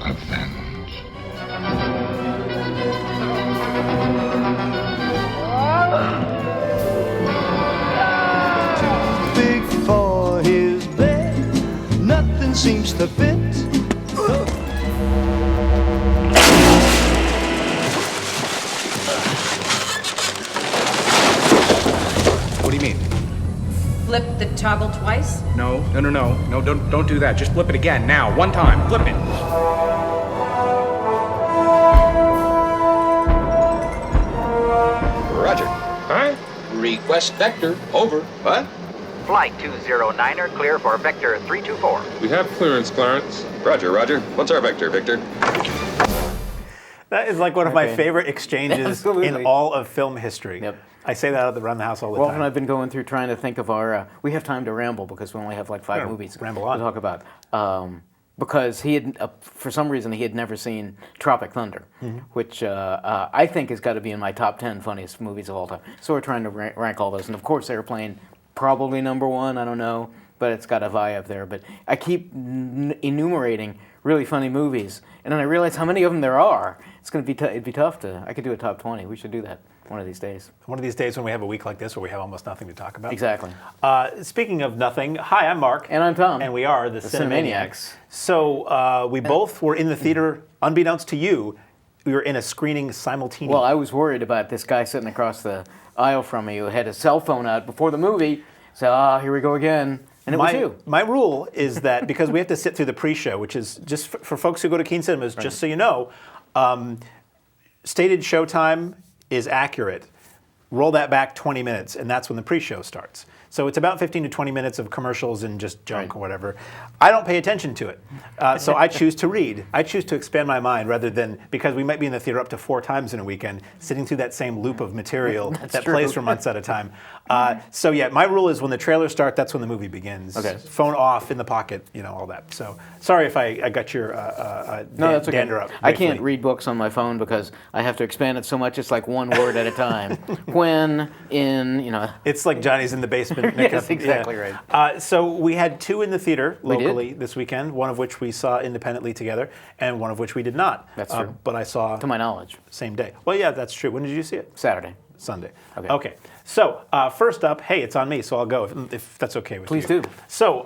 avenge. Big for his bed, nothing seems to fit. What do you mean? Flip the toggle twice? No, don't do that. Just flip it again, now, one time, flip it. Roger. Huh? Request vector, over. What? Flight 209er, clear for vector 324. We have clearance, Clarence. Roger, Roger. What's our vector, Victor? That is like one of my favorite exchanges Absolutely. in all of film history. Yep. I say that around the house all the Well, time. and I've been going through trying to think of our. We have time to ramble because we only have like 5 Yeah, movies ramble to on. talk about. Because he had, for some reason, he had never seen Tropic Thunder, which I think has got to be in my top 10 funniest movies of all time. So we're trying to rank all those, and of course, Airplane, probably number 1. I don't know, but it's got a vie up there. But I keep enumerating really funny movies, and then I realize how many of them there are. It's going to be it'd be tough to. I could do a top 20. We should do that one of these days. One of these days when we have a week like this where we have almost nothing to talk about. Exactly. Speaking of nothing, hi, I'm Mark. And I'm Tom. And we are the Cinemaniacs. Cinemaniacs. So we both were in the theater, unbeknownst to you, we were in a screening simultaneously. Well, I was worried about this guy sitting across the aisle from me who had his cell phone out before the movie. So, here we go again. And it was you. My rule is that because we have to sit through the pre-show, which is just for folks who go to Keen Cinemas, just so you know, stated showtime is accurate. Roll that back 20 minutes, and that's when the pre-show starts. So it's about 15 to 20 minutes of commercials and just junk or whatever. I don't pay attention to it. So I choose to read. I choose to expand my mind rather than, because we might be in the theater up to 4 times in a weekend, sitting through that same loop of material that plays for months at a time. So yeah, my rule is when the trailers start, that's when the movie begins. Okay. Phone off, in the pocket, all that. So sorry if I got your No, that's okay. dander up. I can't gratefully. read books on my phone because I have to expand it so much. It's like one word at a time. When, in, It's like Johnny's in the basement. Yes, exactly right. So we had 2 in the theater We did. locally this weekend, one of which we saw independently together, and one of which we did not. That's true. But I saw To my knowledge. same day. Well, yeah, that's true. When did you see it? Saturday. Sunday. Okay. Okay. So first up, hey, it's on me, so I'll go if that's okay with Please you. do. So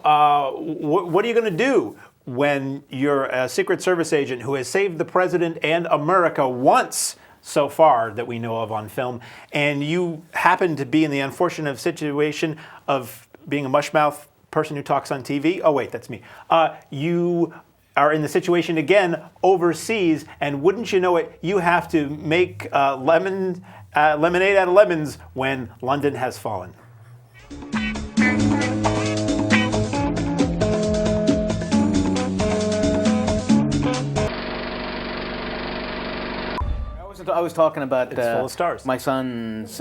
what are you going to do when you're a Secret Service agent who has saved the president and America once so far that we know of on film, and you happen to be in the unfortunate situation of being a mushmouth person who talks on TV? Oh, wait, that's me. You are in the situation again overseas, and wouldn't you know it, you have to make lemonade out of lemons when London has fallen. I was talking about It's full of stars. my son's,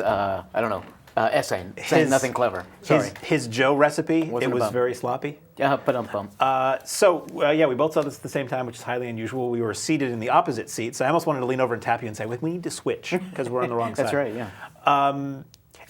essay, saying nothing clever. Sorry. His Joe recipe, Wasn't it was about- very sloppy. Yeah, Yeah, we both saw this at the same time, which is highly unusual. We were seated in the opposite seats. I almost wanted to lean over and tap you and say, we need to switch because we're on the wrong side. That's right, yeah.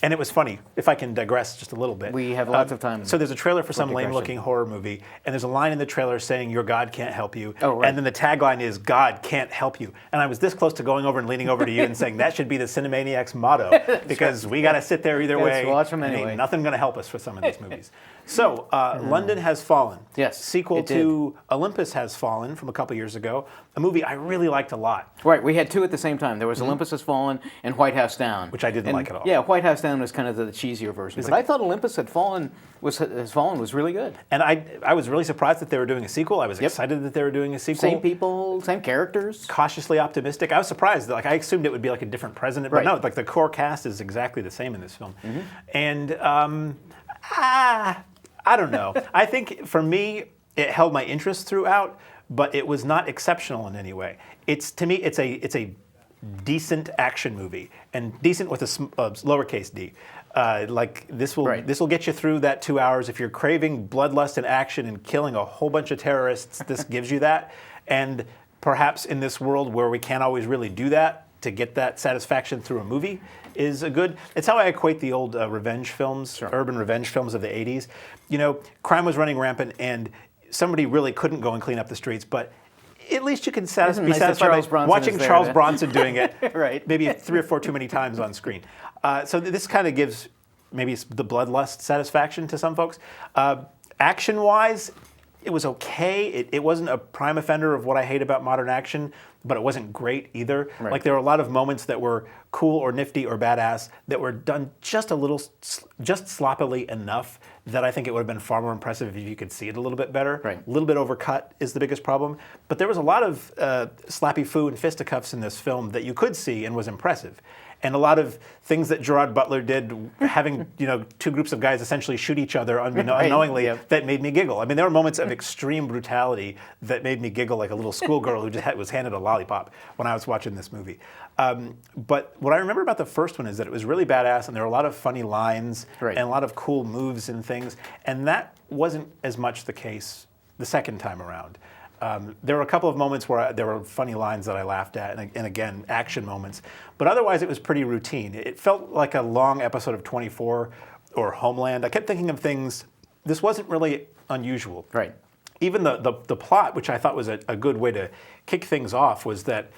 And it was funny, if I can digress just a little bit. We have lots of time. So there's a trailer for some digression. lame-looking horror movie, and there's a line in the trailer saying, your God can't help you. Oh, right. And then the tagline is, God can't help you. And I was this close to going over and leaning over to you and saying, that should be the Cinemaniacs motto, because we got to sit there either way. Watch 'em and anyway. ain't nothing going to help us for some of these movies. So, London Has Fallen. Yes, Sequel it to Olympus Has Fallen from a couple years ago, a movie I really liked a lot. Right, we had 2 at the same time. There was Olympus Has Fallen and White House Down. Which I didn't like at all. Yeah, White House Down was kind of the cheesier version. But I thought Olympus Has Fallen was really good. And I was really surprised that they were doing a sequel. I was excited that they were doing a sequel. Same people, same characters. Cautiously optimistic. I was surprised. Like, I assumed it would be like a different president, but Right. no, like the core cast is exactly the same in this film. And I don't know. I think for me, it held my interest throughout, but it was not exceptional in any way. To me, it's a decent action movie, and decent with a lowercase d. Like this will get you through that 2 hours. If you're craving bloodlust and action and killing a whole bunch of terrorists, this gives you that. And perhaps in this world where we can't always really do that, to get that satisfaction through a movie is a good. It's how I equate the old revenge films, urban revenge films of the 80s. Crime was running rampant, and somebody really couldn't go and clean up the streets, but at least you can Isn't it be nice that satisfied Charles by Bronson watching is there Charles to- Bronson doing it Right. maybe 3 or 4 too many times on screen. So this kind of gives maybe the bloodlust satisfaction to some folks. Action-wise, it was okay. It wasn't a prime offender of what I hate about modern action, but it wasn't great either. Right. Like there were a lot of moments that were cool or nifty or badass that were done just a little, just sloppily enough that I think it would have been far more impressive if you could see it a little bit better. Right. A little bit overcut is the biggest problem. But there was a lot of slappy foo and fisticuffs in this film that you could see and was impressive. And a lot of things that Gerard Butler did, having 2 groups of guys essentially shoot each other unknowingly, Yep. that made me giggle. I mean, there were moments of extreme brutality that made me giggle like a little schoolgirl who just was handed a lollipop when I was watching this movie. But what I remember about the first one is that it was really badass, and there were a lot of funny lines Right. and a lot of cool moves and things. And that wasn't as much the case the second time around. There were a couple of moments where there were funny lines that I laughed at, and again, action moments. But otherwise, it was pretty routine. It felt like a long episode of 24 or Homeland. I kept thinking of things. This wasn't really unusual. Right. Even the plot, which I thought was a good way to kick things off, was that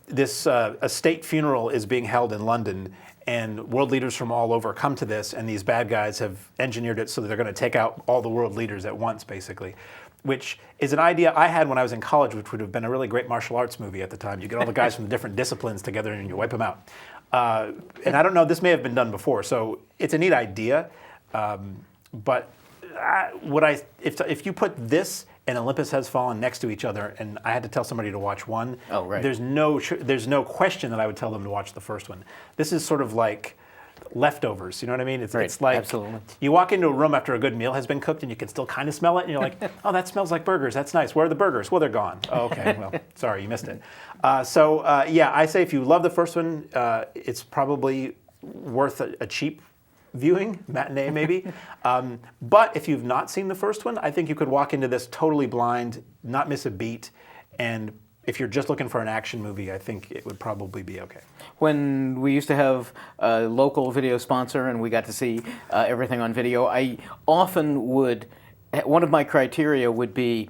this a state funeral is being held in London, and world leaders from all over come to this, and these bad guys have engineered it so that they're going to take out all the world leaders at once, basically. Which is an idea I had when I was in college, which would have been a really great martial arts movie at the time. You get all the guys from the different disciplines together and you wipe them out. And I don't know, this may have been done before, so it's a neat idea. But if you put this and Olympus Has Fallen next to each other, and I had to tell somebody to watch one, Oh, right. there's no question that I would tell them to watch the first one. This is sort of like leftovers, you know what I mean? It's, Right, it's like absolutely. you walk into a room after a good meal has been cooked and you can still kind of smell it, and you're like, oh, that smells like burgers. That's nice. Where are the burgers? Well, they're gone. Oh, okay, well, sorry, you missed it. Yeah, I say if you love the first one, it's probably worth a cheap viewing, matinee maybe. But if you've not seen the first one, I think you could walk into this totally blind, not miss a beat, and if you're just looking for an action movie, I think it would probably be okay. When we used to have a local video sponsor and we got to see everything on video, I often would, one of my criteria would be,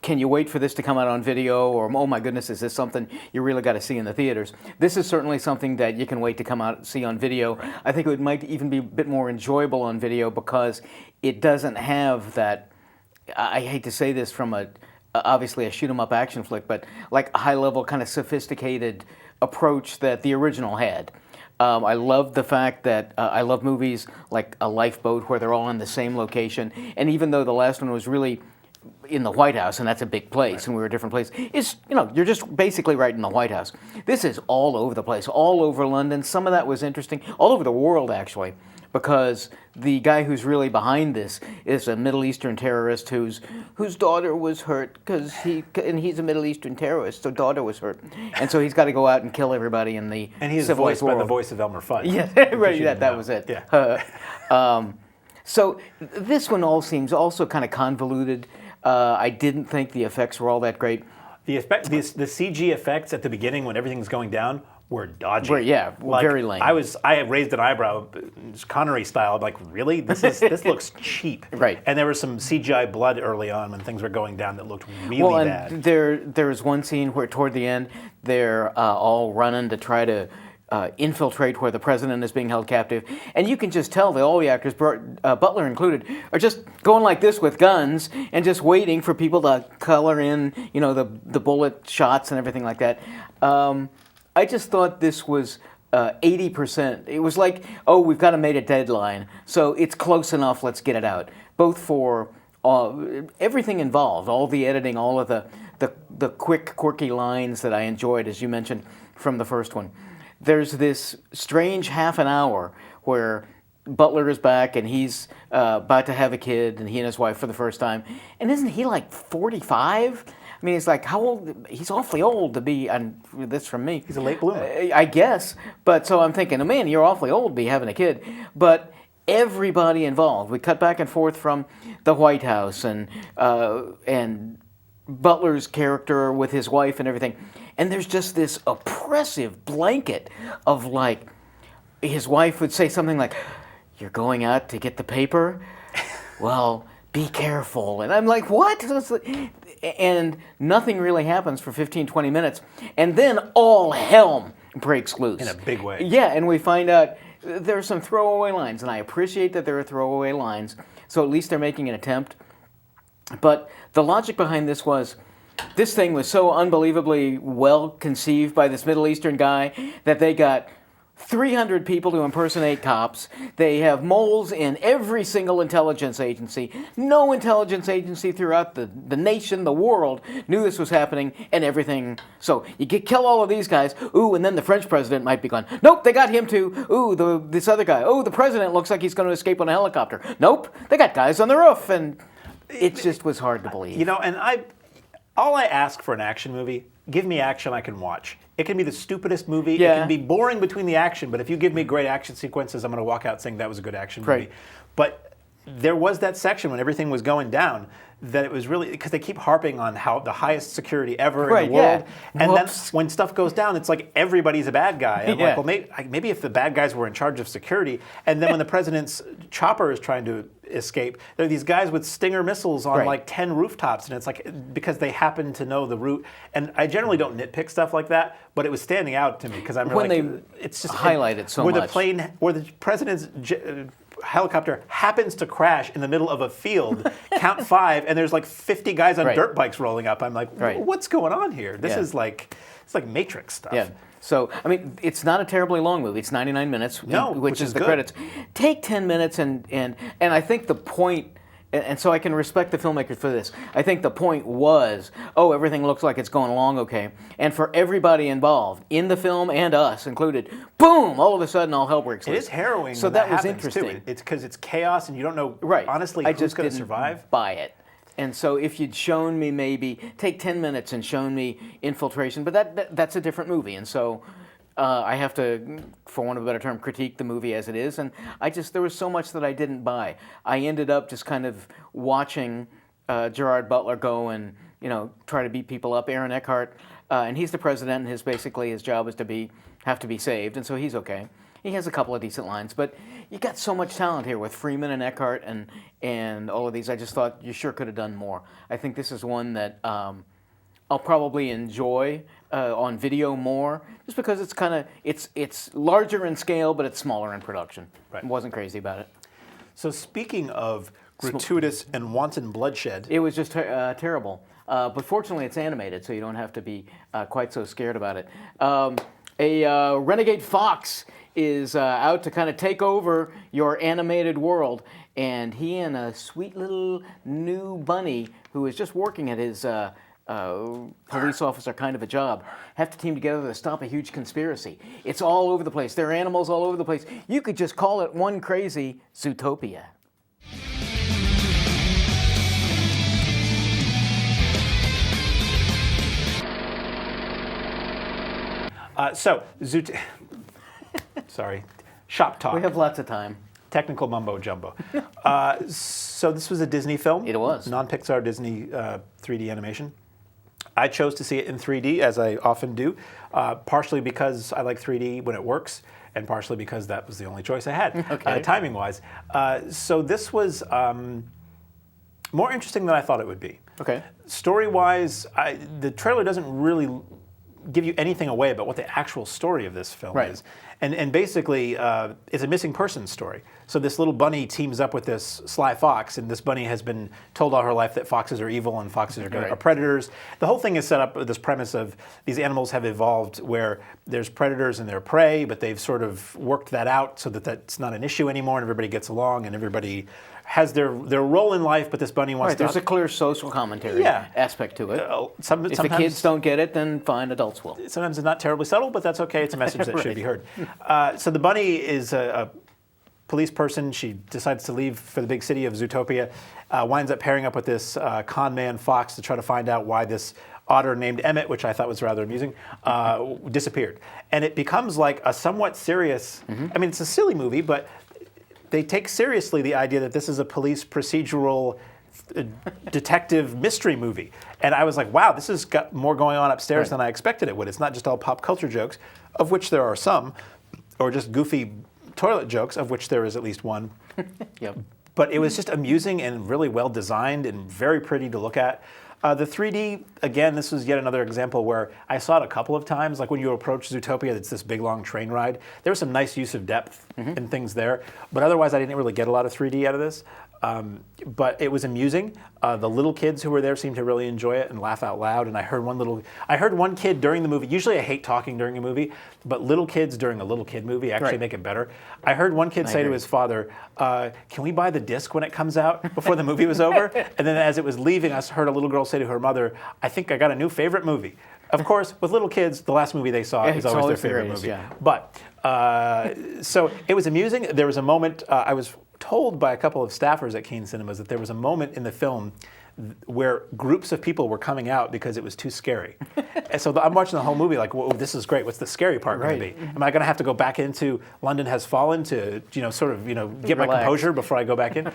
can you wait for this to come out on video? Or, oh my goodness, is this something you really got to see in the theaters? This is certainly something that you can wait to come out and see on video. I think it might even be a bit more enjoyable on video because it doesn't have that, I hate to say this from obviously a shoot-'em-up action flick, but like a high-level kind of sophisticated approach that the original had. I love the fact that I love movies like A Lifeboat where they're all in the same location, and even though the last one was really in the White House, and that's a big place, and we were a different place, you're just basically right in the White House. This is all over the place, all over London. Some of that was interesting, all over the world actually, because the guy who's really behind this is a Middle Eastern terrorist whose daughter was hurt and he's a Middle Eastern terrorist, so daughter was hurt, and so he's got to go out and kill everybody in the And he's civilized voiced by world. the voice of Elmer Fudd. Yeah, right. That was it. Yeah. So this one all seems also kind of convoluted. I didn't think the effects were all that great. The CG effects at the beginning when everything's going down were dodgy. Very lame. I raised an eyebrow, Connery style. I'm like, really? This looks cheap. Right. And there was some CGI blood early on when things were going down that looked really bad. And there's one scene where toward the end they're all running to try to infiltrate where the president is being held captive, and you can just tell that all the actors, Butler included, are just going like this with guns and just waiting for people to color in, the bullet shots and everything like that. I just thought this was 80%. It was like, oh, we've got to make a deadline, so it's close enough, let's get it out. Both for everything involved, all the editing, all of the quick, quirky lines that I enjoyed, as you mentioned, from the first one. There's this strange half an hour where Butler is back and he's about to have a kid, and he and his wife for the first time. And isn't he like 45? I mean, it's like, how old? He's awfully old to be, and that's from me. He's a late bloomer. I guess. But so I'm thinking, oh man, you're awfully old to be having a kid. But everybody involved. We cut back and forth from the White House and Butler's character with his wife and everything. And there's just this oppressive blanket of like, his wife would say something like, "You're going out to get the paper? Well, be careful. And I'm like, what? And nothing really happens for 15, 20 minutes. And then all hell breaks loose. In a big way. Yeah, and we find out there are some throwaway lines. And I appreciate that there are throwaway lines. So at least they're making an attempt. But the logic behind this was, this thing was so unbelievably well conceived by this Middle Eastern guy that they got 300 people to impersonate cops. They have moles in every single intelligence agency. No intelligence agency throughout the nation, the world, knew this was happening, and everything. So you kill all of these guys. Ooh, and then the French president might be going, nope, they got him too. Ooh, this other guy. Oh, the president looks like he's going to escape on a helicopter. Nope, they got guys on the roof. And it just was hard to believe. You know, and all I ask for an action movie, give me action I can watch. It can be the stupidest movie. Yeah. It can be boring between the action, but if you give me great action sequences, I'm going to walk out saying that was a good action movie. Right. But there was that section when everything was going down that it was really, because they keep harping on how the highest security ever in the world. Yeah. And Whoops. then when stuff goes down, it's like everybody's a bad guy. I'm Yeah. like, well, maybe if the bad guys were in charge of security, and then when the president's chopper is trying to escape, there are these guys with Stinger missiles on Right. like 10 rooftops, and it's like, because they happen to know the route. And I generally don't nitpick stuff like that, but it was standing out to me because I'm When like, they it's just highlight it so where much. where the president's helicopter happens to crash in the middle of a field, count 5, and there's like 50 guys on Right. dirt bikes rolling up. I'm like, Right. what's going on here? This Yeah. is like, it's like Matrix stuff. Yeah. So, I mean, it's not a terribly long movie. It's 99 minutes, No, which which is is the good. credits. Take 10 minutes, and I think the point, and so I can respect the filmmakers for this. I think the point was, oh, everything looks like it's going along okay. And for everybody involved, in the film and us included, boom, all of a sudden all hell breaks It loose. is harrowing. So when that was happens, too. interesting. It's because it's chaos and you don't know, Right. honestly, I who's just going to didn't survive. buy it. And so if you'd shown me maybe, take 10 minutes and shown me Infiltration, but that's a different movie. And so I have to, for want of a better term, critique the movie as it is. And there was so much that I didn't buy. I ended up just kind of watching Gerard Butler go and, try to beat people up. Aaron Eckhart, and he's the president, and his job is to have to be saved, and so he's okay. He has a couple of decent lines, but you got so much talent here with Freeman and Eckhart and all of these. I just thought you sure could have done more. I think this is one that I'll probably enjoy on video more, just because it's larger in scale, but it's smaller in production. Right. Wasn't crazy about it. So speaking of gratuitous and wanton bloodshed, It was just terrible. But fortunately, it's animated, so you don't have to be quite so scared about it. A renegade fox is out to kind of take over your animated world, and he and a sweet little new bunny who is just working at his police officer kind of a job have to team together to stop a huge conspiracy. It's all over the place. There are animals all over the place. You could just call it one crazy Zootopia. Sorry, shop talk. We have lots of time. Technical mumbo jumbo. So this was a Disney film. It was. Non-Pixar Disney 3D animation. I chose to see it in 3D, as I often do, partially because I like 3D when it works, and partially because that was the only choice I had, Okay. timing-wise. So this was more interesting than I thought it would be. Okay. Story-wise, the trailer doesn't really give you anything away about what the actual story of this film Right. is. And basically, it's a missing person story. So this little bunny teams up with this sly fox, and this bunny has been told all her life that foxes are evil and foxes are, Right. are predators. The whole thing is set up with this premise of these animals have evolved where there's predators and there's prey, but they've sort of worked that out so that that's not an issue anymore, and everybody gets along, and everybody has their role in life, but this bunny wants Right, to... there's a clear social commentary Yeah. aspect to it. If the sometimes kids don't get it, then fine, adults will. Sometimes it's not terribly subtle, but that's okay. It's a message that should be heard. So the bunny is a police person. She decides to leave for the big city of Zootopia, winds up pairing up with this con man fox to try to find out why this otter named Emmett, which I thought was rather amusing, disappeared. And it becomes like a somewhat serious, I mean, it's a silly movie, but they take seriously the idea that this is a police procedural detective mystery movie. And I was like, wow, this has got more going on upstairs than I expected it would. It's not just all pop culture jokes, of which there are some, or just goofy toilet jokes, of which there is at least one. Yep. but it was just amusing and really well designed and very pretty to look at. The 3D, again, this was yet another example where I saw it a couple of times. Like when you approach Zootopia, it's this big, long train ride. There was some nice use of depth and things there, but otherwise I didn't really get a lot of 3D out of this. But it was amusing. The little kids who were there seemed to really enjoy it and laugh out loud. And I heard one kid during the movie. Usually I hate talking during a movie, but little kids during a little kid movie actually make it better. I heard one kid say to his father, "Can we buy the disc when it comes out?" before the movie was over. And then as it was leaving, I heard a little girl say to her mother, "I think I got a new favorite movie." Of course, with little kids, the last movie they saw is always their favorite movie. Yeah. But so it was amusing. There was a moment I was told by a couple of staffers at Kane Cinemas that there was a moment in the film where groups of people were coming out because it was too scary. And so I'm watching the whole movie like, whoa, this is great. What's the scary part going to be? Am I going to have to go back into London Has Fallen to, get my composure before I go back in?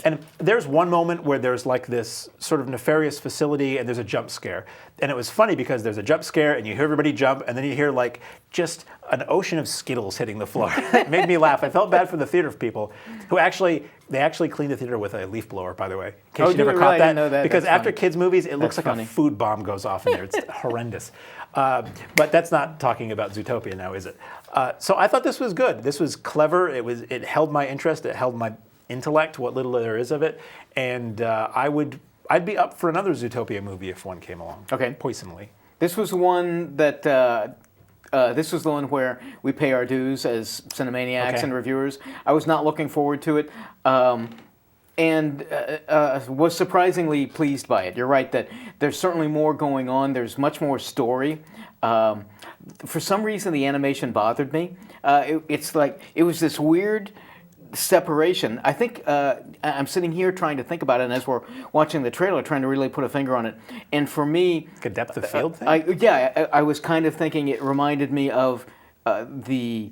And there's one moment where there's like this sort of nefarious facility and there's a jump scare. And it was funny because there's a jump scare and you hear everybody jump and then you hear like just an ocean of Skittles hitting the floor. It made me laugh. I felt bad for the theater people who they actually cleaned the theater with a leaf blower, by the way. In case you never caught that. I didn't know that. Because that's after kids' movies, it looks like a food bomb goes off in there. It's horrendous. But that's not talking about Zootopia now, is it? So I thought this was good. This was clever. It held my interest. It held my intellect, what little there is of it. And I'd be up for another Zootopia movie if one came along. Okay. Poisonally. This was one that. This was the one where we pay our dues as Cinemaniacs and reviewers. I was not looking forward to it, and was surprisingly pleased by it. You're right that there's certainly more going on. There's much more story. For some reason, the animation bothered me. It's like it was this weird separation. I think I'm sitting here trying to think about it, and as we're watching the trailer, trying to really put a finger on it. And for me, like a depth of field thing. I was kind of thinking it reminded me of the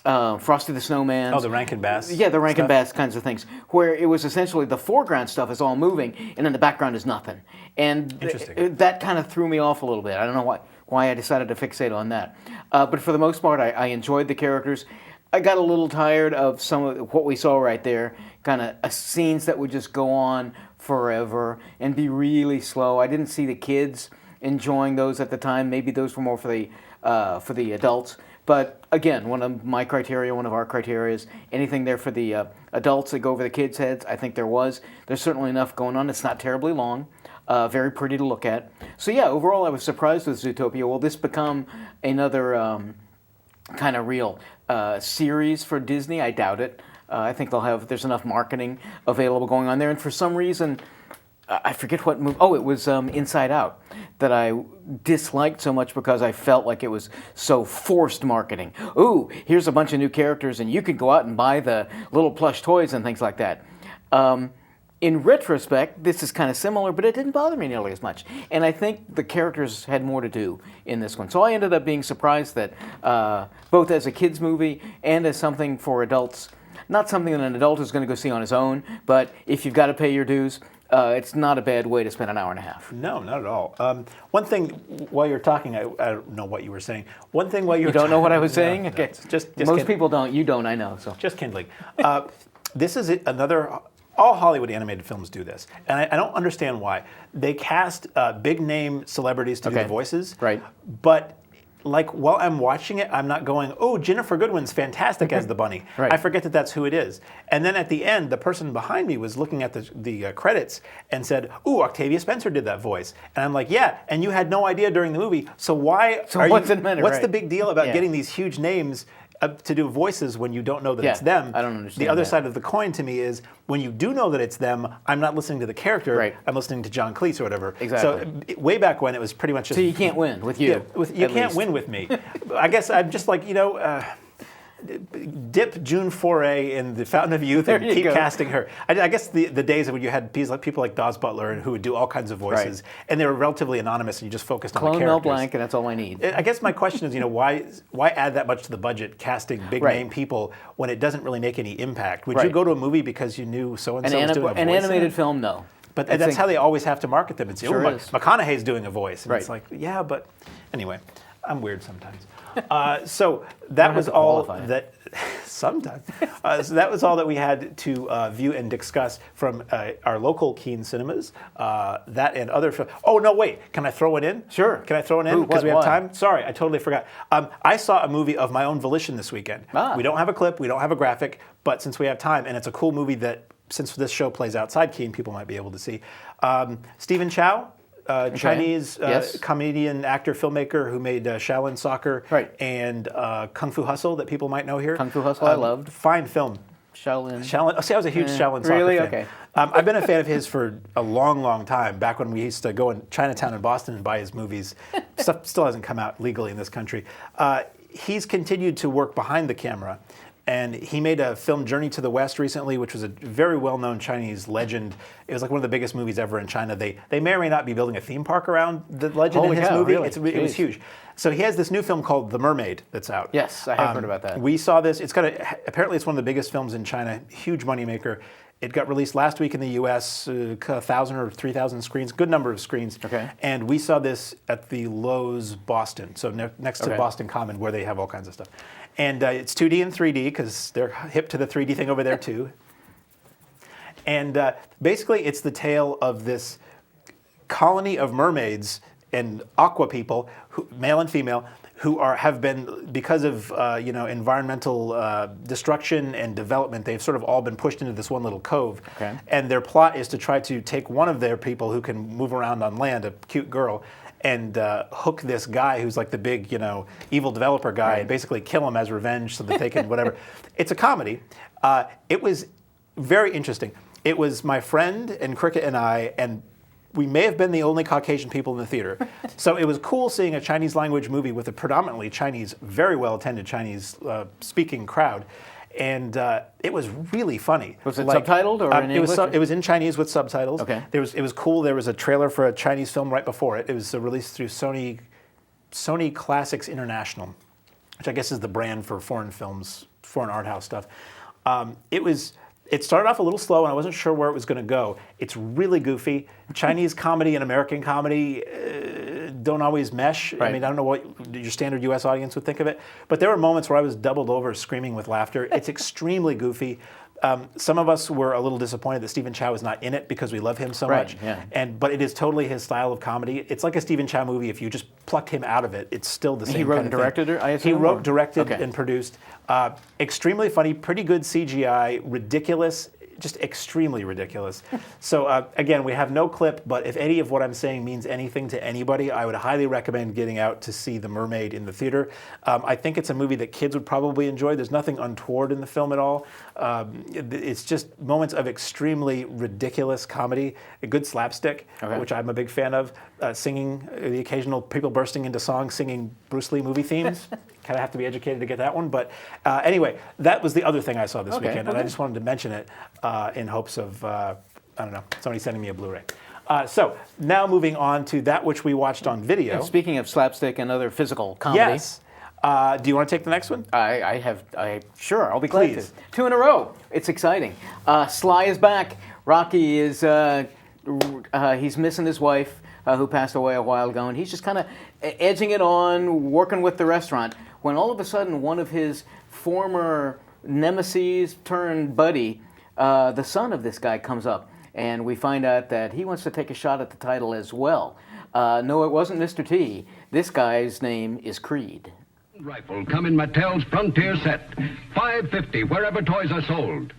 Frosty the Snowman. Oh, the Rankin Bass. Yeah, the Rankin Bass kinds of things, where it was essentially the foreground stuff is all moving, and then the background is nothing. And that kind of threw me off a little bit. I don't know why I decided to fixate on that. But for the most part, I enjoyed the characters. I got a little tired of some of what we saw right there, kind of scenes that would just go on forever and be really slow. I didn't see the kids enjoying those at the time. Maybe those were more for the adults. But again, one of our criteria is anything there for the adults that go over the kids' heads. I think there was. There's certainly enough going on. It's not terribly long. Very pretty to look at. So yeah, overall I was surprised with Zootopia. Will this become another kind of real series for Disney? I doubt it. I think there's enough marketing available going on there. And for some reason, I forget what movie. Oh, it was Inside Out that I disliked so much because I felt like it was so forced marketing. Ooh, here's a bunch of new characters and you could go out and buy the little plush toys and things like that. In retrospect, this is kind of similar, but it didn't bother me nearly as much. And I think the characters had more to do in this one. So I ended up being surprised that both as a kid's movie and as something for adults, not something that an adult is going to go see on his own, but if you've got to pay your dues, it's not a bad way to spend an hour and a half. No, not at all. One thing while you're talking, I don't know what you were saying. One thing while you don't know what I was saying? Okay. Just most people don't. You don't, I know. So just kindling. This is another... All Hollywood animated films do this, and I don't understand why. They cast big-name celebrities to do the voices, right? But like while I'm watching it, I'm not going, "Oh, Jennifer Goodwin's fantastic as the bunny." Right. I forget that that's who it is. And then at the end, the person behind me was looking at the credits and said, "Ooh, Octavia Spencer did that voice." And I'm like, "Yeah," and you had no idea during the movie. So why? So what's the big deal about getting these huge names to do voices when you don't know that it's them? I don't understand. The other side of the coin to me is when you do know that it's them, I'm not listening to the character. Right. I'm listening to John Cleese or whatever. Exactly. So way back when it was pretty much just. So you can't win with you. Yeah, you can't win with me. I guess I'm just like dip June Foray in the Fountain of Youth and keep casting her. I guess the days when you had people like Dawes Butler who would do all kinds of voices, and they were relatively anonymous, and you just focused on the characters. Clone Mel Blanc, and that's all I need. I guess my question is, why add that much to the budget casting big name people when it doesn't really make any impact? Would you go to a movie because you knew so and so was doing a voice? An animated film, no. But that's how they always have to market them. It's McConaughey's doing a voice, and it's like, yeah, but anyway. I'm weird sometimes. So that was all qualify it. that. Sometimes. So that was all that we had to view and discuss from our local Keene cinemas. That and other films. Oh no, wait! Can I throw it in? Sure. Can I throw it in? Who, Because what, we have why? time. Sorry, I totally forgot. I saw a movie of my own volition this weekend. Ah. We don't have a clip. We don't have a graphic. But since we have time, and it's a cool movie that, since this show plays outside Keene, people might be able to see. Stephen Chow. Chinese Yes. comedian, actor, filmmaker who made Shaolin Soccer Right. and Kung Fu Hustle that people might know here. Kung Fu Hustle I loved. Fine film. Shaolin. Shaolin. Oh, see, I was a huge Shaolin Soccer Really? fan. Okay. I've been a fan of his for a long, long time. Back when we used to go in Chinatown in Boston and buy his movies. Stuff still hasn't come out legally in this country. He's continued to work behind the camera. And he made a film, Journey to the West, recently, which was a very well-known Chinese legend. It was like one of the biggest movies ever in China. They may or may not be building a theme park around the legend Holy in his cow, movie. really? It was Jeez. huge. So he has this new film called The Mermaid that's out. Yes, I have heard about that. We saw this. Apparently it's one of the biggest films in China. Huge moneymaker. It got released last week in the U.S. 1,000 or 3,000 screens. Good number of screens. Okay. And we saw this at the Lowe's Boston, so next to Okay. Boston Common, where they have all kinds of stuff. And it's 2D and 3D because they're hip to the 3D thing over there too. And basically, it's the tale of this colony of mermaids and aqua people, male and female, who have been, because of environmental destruction and development, they've sort of all been pushed into this one little cove. Okay. And their plot is to try to take one of their people who can move around on land, a cute girl, and hook this guy who's like the big, evil developer guy, and basically kill him as revenge so that they can whatever. It's a comedy. It was very interesting. It was my friend and Cricket and I, and we may have been the only Caucasian people in the theater. So it was cool seeing a Chinese language movie with a predominantly Chinese, very well attended Chinese speaking crowd. And it was really funny. Was it subtitled or in English? It was in Chinese with subtitles. Okay. It was cool. There was a trailer for a Chinese film right before it. It was released through Sony Classics International, which I guess is the brand for foreign films, foreign art house stuff. It started off a little slow, and I wasn't sure where it was going to go. It's really goofy. Chinese comedy and American comedy don't always mesh. Right. I mean, I don't know what your standard U.S. audience would think of it, but there were moments where I was doubled over screaming with laughter. It's extremely goofy. Some of us were a little disappointed that Stephen Chow is not in it because we love him so Right, much. yeah. But it is totally his style of comedy. It's like a Stephen Chow movie. If you just plucked him out of it, it's still the same. He wrote kind and of thing. directed it, I assume? He wrote, or- directed, Okay. and produced. Extremely funny, pretty good CGI, ridiculous. Just extremely ridiculous. So again, we have no clip, but if any of what I'm saying means anything to anybody, I would highly recommend getting out to see The Mermaid in the theater. I think it's a movie that kids would probably enjoy. There's nothing untoward in the film at all. It's just moments of extremely ridiculous comedy, a good slapstick, Okay. which I'm a big fan of, singing, the occasional people bursting into song singing Bruce Lee movie themes. Kind of have to be educated to get that one. But anyway, that was the other thing I saw this weekend, and I just wanted to mention it in hopes of, I don't know, somebody sending me a Blu-ray. So now moving on to that which we watched on video. And speaking of slapstick and other physical comedy. Yes. Do you want to take the next one? Sure, I'll be glad Please. to. 2 in a row. It's exciting. Sly is back. Rocky is, he's missing his wife, who passed away a while ago, and he's just kind of edging it on, working with the restaurant, when all of a sudden one of his former nemesis turned buddy, the son of this guy, comes up, and we find out that he wants to take a shot at the title as well. No, it wasn't Mr. T. This guy's name is Creed. Rifle come in Mattel's Frontier set. $5.50 wherever toys are sold.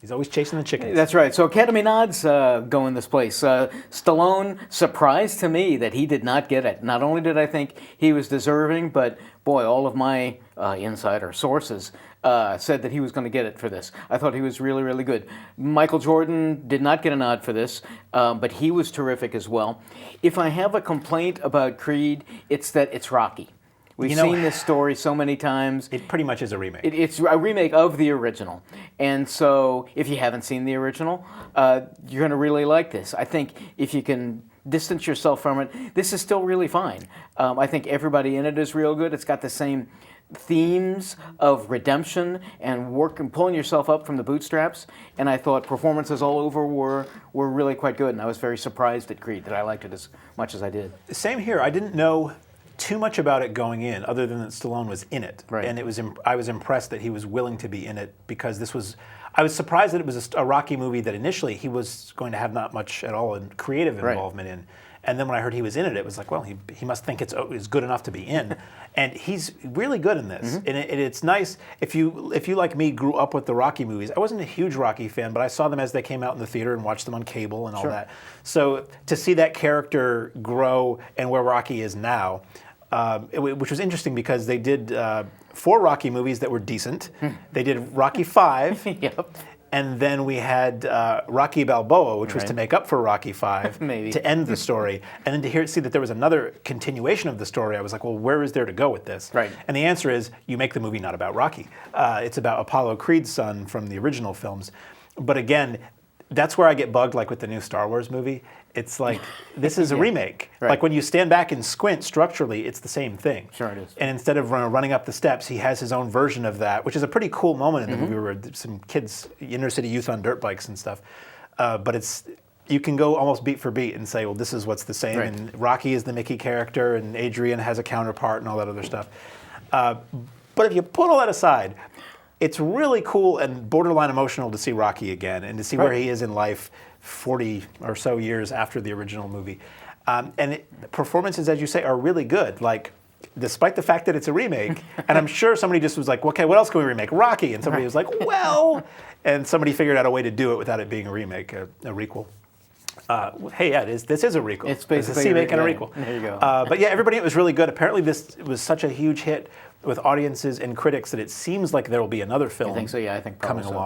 He's always chasing the chickens. That's right. So Academy nods go in this place. Stallone, surprised to me that he did not get it. Not only did I think he was deserving, but boy, all of my insider sources said that he was going to get it for this. I thought he was really, really good. Michael Jordan did not get a nod for this, but he was terrific as well. If I have a complaint about Creed, it's that it's Rocky. We've seen this story so many times. It pretty much is a remake. It's a remake of the original. And so if you haven't seen the original, you're going to really like this. I think if you can distance yourself from it, this is still really fine. I think everybody in it is real good. It's got the same themes of redemption and work and pulling yourself up from the bootstraps. And I thought performances all over were really quite good. And I was very surprised at Creed that I liked it as much as I did. Same here. I didn't know too much about it going in, other than that Stallone was in it, Right. and I was impressed that he was willing to be in it because this was. I was surprised that it was a Rocky movie that initially he was going to have not much at all in creative Right. involvement in, and then when I heard he was in it, it was like, well, he must think it's good enough to be in, and he's really good in this, and it's nice if you like me grew up with the Rocky movies. I wasn't a huge Rocky fan, but I saw them as they came out in the theater and watched them on cable and all that. So to see that character grow and where Rocky is now. Which was interesting because they did 4 Rocky movies that were decent. They did Rocky 5, Yep. and then we had Rocky Balboa, which was to make up for Rocky 5, Maybe. to end the story. And then to see that there was another continuation of the story, I was like, well, where is there to go with this? Right. And the answer is, you make the movie not about Rocky. It's about Apollo Creed's son from the original films. But again, that's where I get bugged, like with the new Star Wars movie. It's like, this is a remake. Right. Like when you stand back and squint structurally, it's the same thing. Sure it is. And instead of running up the steps, he has his own version of that, which is a pretty cool moment in the movie where some kids, inner city youth on dirt bikes and stuff. But you can go almost beat for beat and say, well, this is what's the same. Right. And Rocky is the Mickey character, and Adrian has a counterpart and all that other stuff. But if you put all that aside, it's really cool and borderline emotional to see Rocky again and to see where he is in life 40 or so years after the original movie. And performances, as you say, are really good. Like, despite the fact that it's a remake, and I'm sure somebody just was like, okay, what else can we remake? Rocky. And somebody was like, well, and somebody figured out a way to do it without it being a remake, a requel. Hey, yeah, this is a requel. It's basically a remake and a yeah, requel. there you go. But yeah, everybody, it was really good. Apparently this was such a huge hit with audiences and critics that it seems like there will be another film I think so, yeah, I think probably coming so.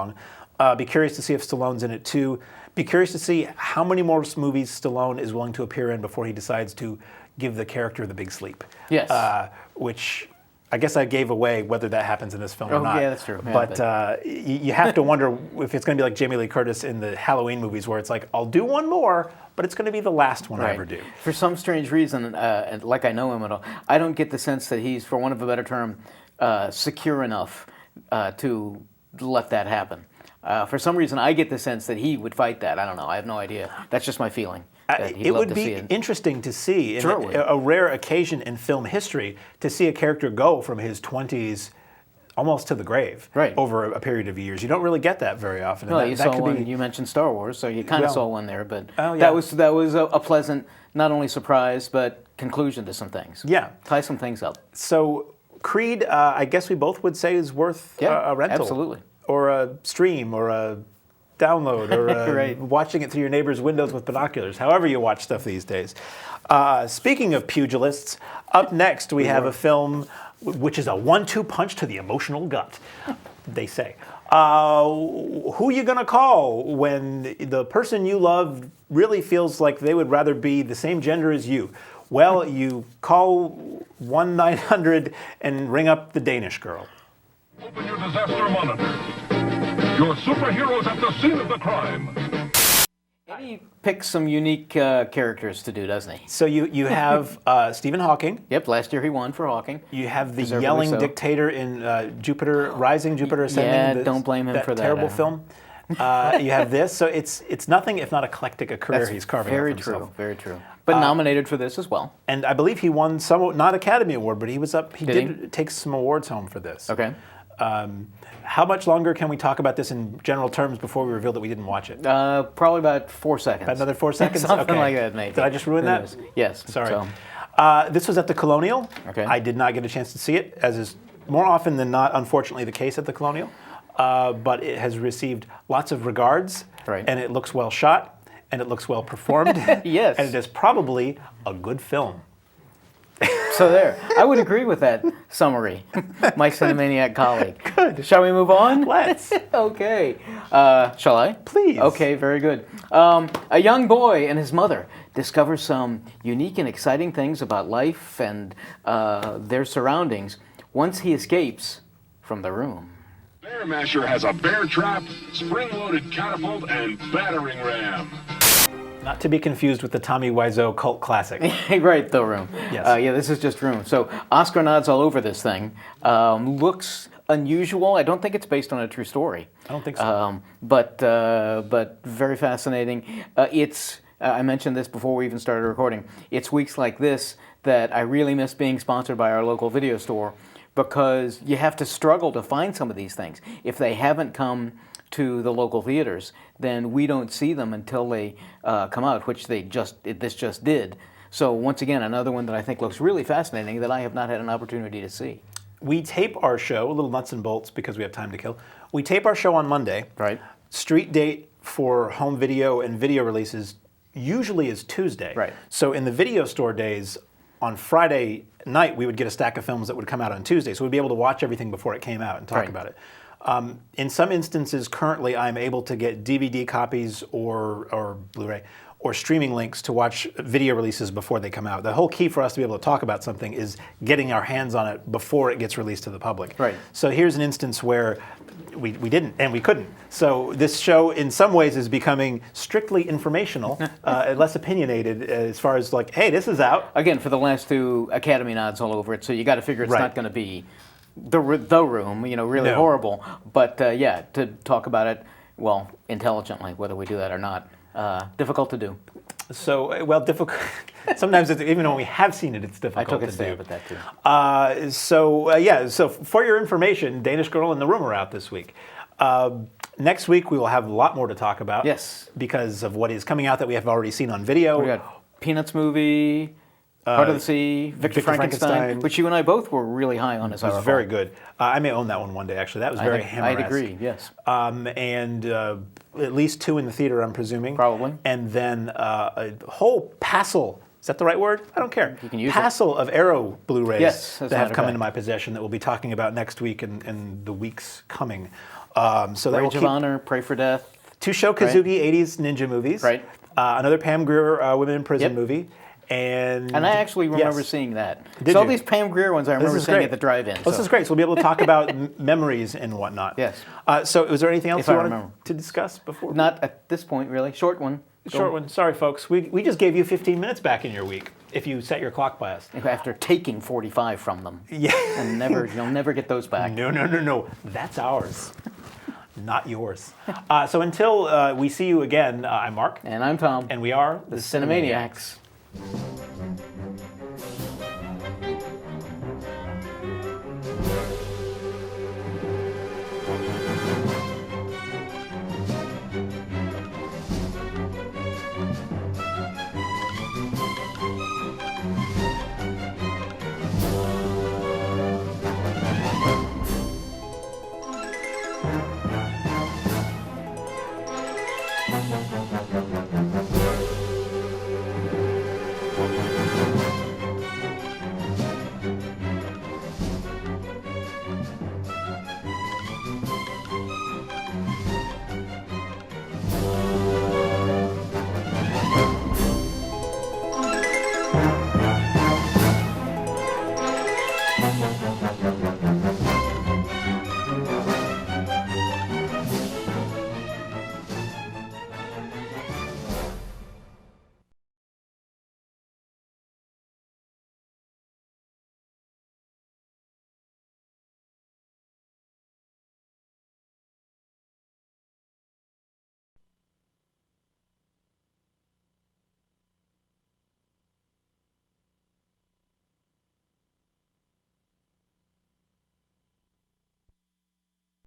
along. Be curious to see if Stallone's in it too. Be curious to see how many more movies Stallone is willing to appear in before he decides to give the character the big sleep. Yes. Which I guess I gave away whether that happens in this film or not. Yeah, that's true. Yeah, but you have to wonder if it's going to be like Jamie Lee Curtis in the Halloween movies where it's like, I'll do one more, but it's going to be the last one I ever do. For some strange reason, and like I know him at all, I don't get the sense that he's, for want of a better term, secure enough to let that happen. For some reason, I get the sense that he would fight that. I don't know. I have no idea. That's just my feeling. It would be interesting to see, Sure it would. a rare occasion in film history, to see a character go from his 20s almost to the grave over a period of years. You don't really get that very often. No, and you that saw could one. be, You mentioned Star Wars, so you kind of saw one there. But Oh, yeah. that was a pleasant, not only surprise, but conclusion to some things. Yeah. Tie some things up. So Creed, I guess we both would say is worth a rental. Absolutely. Or a stream, or a download, or Right. watching it through your neighbor's windows with binoculars, however you watch stuff these days. Speaking of pugilists, up next we have a film which is a 1-2 punch to the emotional gut, they say. Who you gonna call when the person you love really feels like they would rather be the same gender as you? Well, you call 1-900 and ring up the Danish girl. Open your disaster monitor. Your superheroes at the scene of the crime. He picks some unique characters to do, doesn't he? So you have Stephen Hawking. Yep, last year he won for Hawking. You have the Deservedly yelling so. dictator in Jupiter Rising, Jupiter Ascending. Yeah, don't blame him for that. Terrible film. You have this, so it's nothing if not eclectic a career he's carving out for himself. Very true. But nominated for this as well. And I believe he won some, not Academy Award, but he was up. He Did did take some awards home for this. Okay. How much longer can we talk about this in general terms before we reveal that we didn't watch it? Probably about 4 seconds. About another 4 seconds? Something Okay. like that, maybe. Did I just ruin Who that? knows? Yes. Sorry. So, This was at the Colonial. Okay. I did not get a chance to see it, as is more often than not, unfortunately, the case at the Colonial. But it has received lots of regards, Right. and it looks well shot, and it looks well performed. Yes. And it is probably a good film. so there. I would agree with that summary, my Cinemaniac colleague. Good. Shall we move on? Let's. Okay. Shall I? Please. Okay, very good. A young boy and his mother discover some unique and exciting things about life and their surroundings once he escapes from the room. Bear Masher has a bear trap, spring-loaded catapult, and battering ram. Not to be confused with the Tommy Wiseau cult classic. Right, The Room. Yes. Yeah, this is just Room. So Oscar nods all over this thing. Looks unusual. I don't think it's based on a true story. I don't think so. But very fascinating. It's I mentioned this before we even started recording. It's weeks like this that I really miss being sponsored by our local video store, because you have to struggle to find some of these things. If they haven't come to the local theaters, then we don't see them until they come out, which this just did. So once again, another one that I think looks really fascinating that I have not had an opportunity to see. We tape our show, a little nuts and bolts because we have time to kill. We tape our show on Monday. Right. Street date for home video and video releases usually is Tuesday. Right. So in the video store days, on Friday night, we would get a stack of films that would come out on Tuesday. So we'd be able to watch everything before it came out and talk Right. about it. In some instances, currently, I'm able to get DVD copies or Blu-ray or streaming links to watch video releases before they come out. The whole key for us to be able to talk about something is getting our hands on it before it gets released to the public. Right. So here's an instance where we didn't and we couldn't. So this show, in some ways, is becoming strictly informational, less opinionated as far as like, hey, this is out. Again, for the last two Academy nods all over it, so you got to figure it's Right. not going to be the room, really No. horrible. But yeah, to talk about it, well, intelligently, whether we do that or not, difficult to do. So, well, difficult. Sometimes, even when we have seen it, it's difficult I took a to stab do. at that too. So for your information, Danish Girl and the Room are out this week. Next week, we will have a lot more to talk about. Yes. Because of what is coming out that we have already seen on video. We got Peanuts movie, Heart of the Sea, Victor Frankenstein, which you and I both were really high on as I It was recall. very good. I may own that one day, actually. That was very Hammer-esque. I'd agree, yes. And at least 2 in the theater, I'm presuming. Probably. And then a whole passel. Is that the right word? I don't care. You can use passel of Arrow Blu-rays Yes, as a that have matter of come fact. into my possession that we'll be talking about next week and the weeks coming. So that will Rage of keep Honor, Pray for Death. 2 Sho Kazuki 80s ninja movies. Right. Another Pam Grier Women in Prison Yep. movie. And And I actually remember yes. seeing that. Did so all you? these Pam Grier ones I remember is seeing great. at the drive-in. This is great. So we'll be able to talk about memories and whatnot. Yes. So was there anything else If you I wanted remember. to discuss before? Not at this point, really. Short one. Short one. Sorry, folks. We just gave you 15 minutes back in your week if you set your clock by us. After taking 45 from them. Yeah. And you'll never get those back. No. That's ours. Not yours. So until we see you again, I'm Mark. And I'm Tom. And we are the Cinemaniacs.